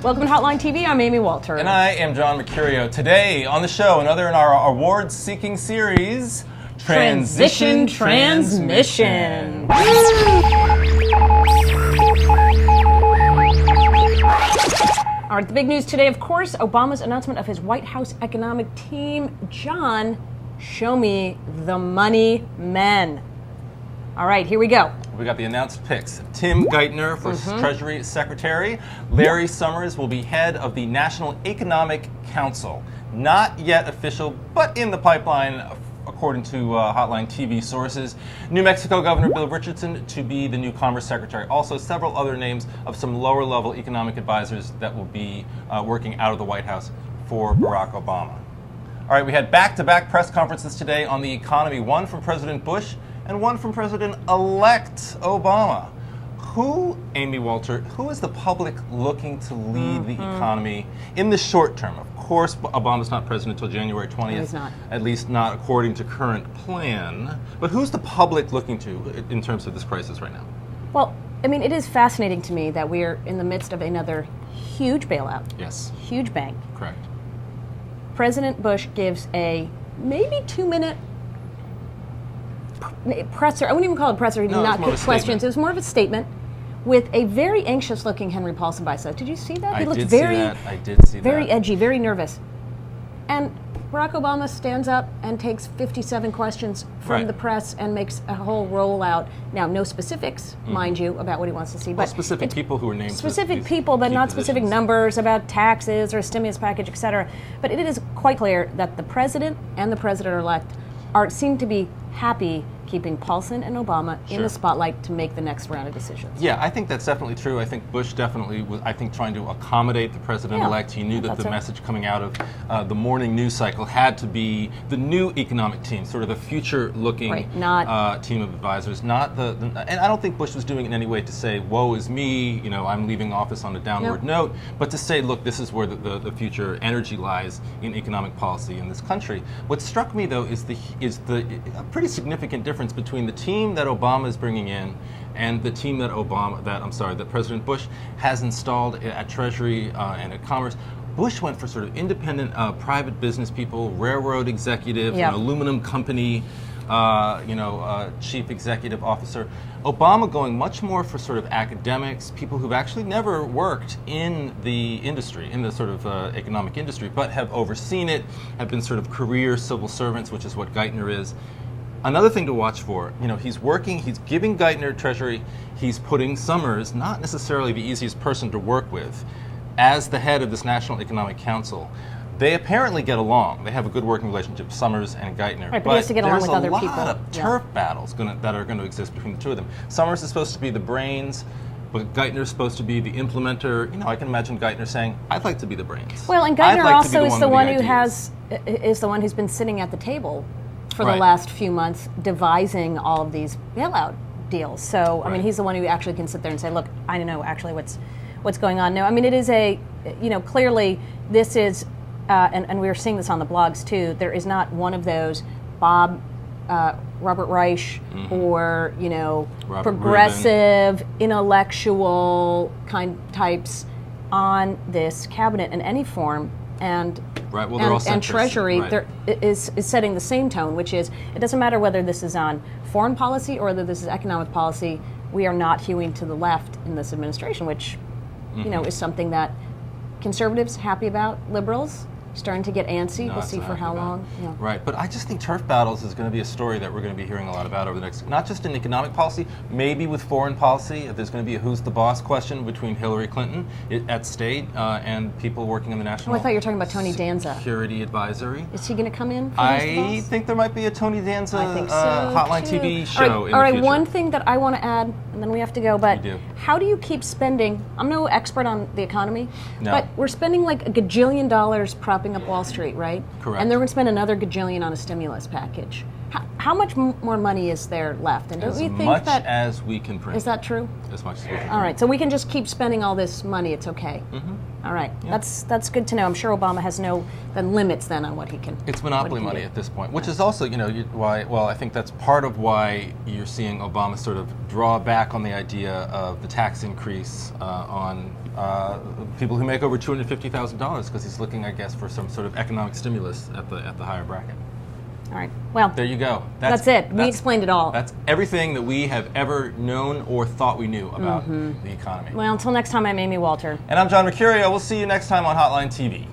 Welcome to Hotline TV. I'm Amy Walter. And I am John Mercurio. Today on the show, another in our award-seeking series, Transition Transmission. All right, the big news today, of course, Obama's announcement of his White House economic team. John, show me the money men. All right, here we go. We got the announced picks. Tim Geithner for Treasury Secretary. Larry Summers will be head of the National Economic Council. Not yet official, but in the pipeline, according to Hotline TV sources. New Mexico Governor Bill Richardson to be the new Commerce Secretary. Also, several other names of some lower-level economic advisors that will be working out of the White House for Barack Obama. All right, we had back-to-back press conferences today on the economy. One from President Bush and one from President-elect Obama. Who, Amy Walter, who is the public looking to lead the economy in the short term? Of course, Obama's not president until January 20th. No, he's not. At least not according to current plan. But who's the public looking to in terms of this crisis right now? Well, I mean, it is fascinating to me that we're in the midst of another huge bailout. Yes. Huge bank. Correct. President Bush gives a maybe 2-minute presser. I wouldn't even call it a presser. He did not pick questions. It was more of a statement with a very anxious-looking Henry Paulson by his side. Did you see that? I did see that. Very edgy, very nervous. And Barack Obama stands up and takes 57 questions from the press and makes a whole rollout. Now, no specifics, mind you, about what he wants to see. But specific people who are named. Specific people, but not specific numbers about taxes or stimulus package, et cetera. But it is quite clear that the president and the president-elect seem to be happy keeping Paulson and Obama in the spotlight to make the next round of decisions. Yeah, I think that's definitely true. I think Bush definitely was, trying to accommetiate the president-elect. He knew that the message coming out of the morning news cycle had to be the new economic team, sort of the future-looking team of advisors, not and I don't think Bush was doing it in any way to say, woe is me, I'm leaving office on a downward note, but to say, look, this is where the future energy lies in economic policy in this country. What struck me, though, is a pretty significant difference between the team that Obama is bringing in and the team that that President Bush has installed at Treasury and at Commerce. Bush went for sort of independent private business people, railroad executive, an aluminum company, chief executive officer. Obama going much more for sort of academics, people who've actually never worked in the industry, in the sort of economic industry, but have overseen it, have been sort of career civil servants, which is what Geithner is. Another thing to watch for, he's giving Geithner Treasury, he's putting Summers, not necessarily the easiest person to work with, as the head of this National Economic Council. They apparently get along. They have a good working relationship, Summers and Geithner. Right, but he has to get along with other people. There's a lot of turf battles that are going to exist between the two of them. Summers is supposed to be the brains, but Geithner's supposed to be the implementer. I can imagine Geithner saying, "I'd like to be the brains." Well, and Geithner also is the one who's been sitting at the table for the last few months devising all of these bailout deals. So, I mean, he's the one who actually can sit there and say, look, I don't know actually what's going on. No, I mean, it is clearly this is, and we're seeing this on the blogs too, there is not one of those Robert Reich or, progressive, intellectual kind types on this cabinet in any form. And Treasury is setting the same tone, which is it doesn't matter whether this is on foreign policy or whether this is economic policy. We are not hewing to the left in this administration, which is something that conservatives happy about, liberals starting to get antsy. We'll see for how long. Yeah. Right, but I just think turf battles is going to be a story that we're going to be hearing a lot about over the next, not just in economic policy, maybe with foreign policy. If there's going to be a who's the boss question between Hillary Clinton at state and people working in the National I thought you were talking about Tony Danza. Security Advisory. Is he going to come in? I think there might be a Tony Danza Hotline TV show. All right, one thing that I want to add, and then we have to go, but how do you keep spending? I'm no expert on the economy, but we're spending like $1 gajillion propping up Wall Street, right? Correct. And they're going to spend another gajillion on a stimulus package. How much more money is there left? And don't you think as much as we can print. Is that true? As much as we can print. All right, so we can just keep spending all this money. It's okay. All right, yeah. That's good to know. I'm sure Obama has no limits then on what he can. It's monopoly money at this point, which is also, why. Well, I think that's part of why you're seeing Obama sort of draw back on the idea of the tax increase on people who make over $250,000, because he's looking, I guess, for some sort of economic stimulus at the higher bracket. All right. Well, there you go. That's it. We explained it all. That's everything that we have ever known or thought we knew about the economy. Well, until next time, I'm Amy Walter. And I'm John Mercurio. We'll see you next time on Hotline TV.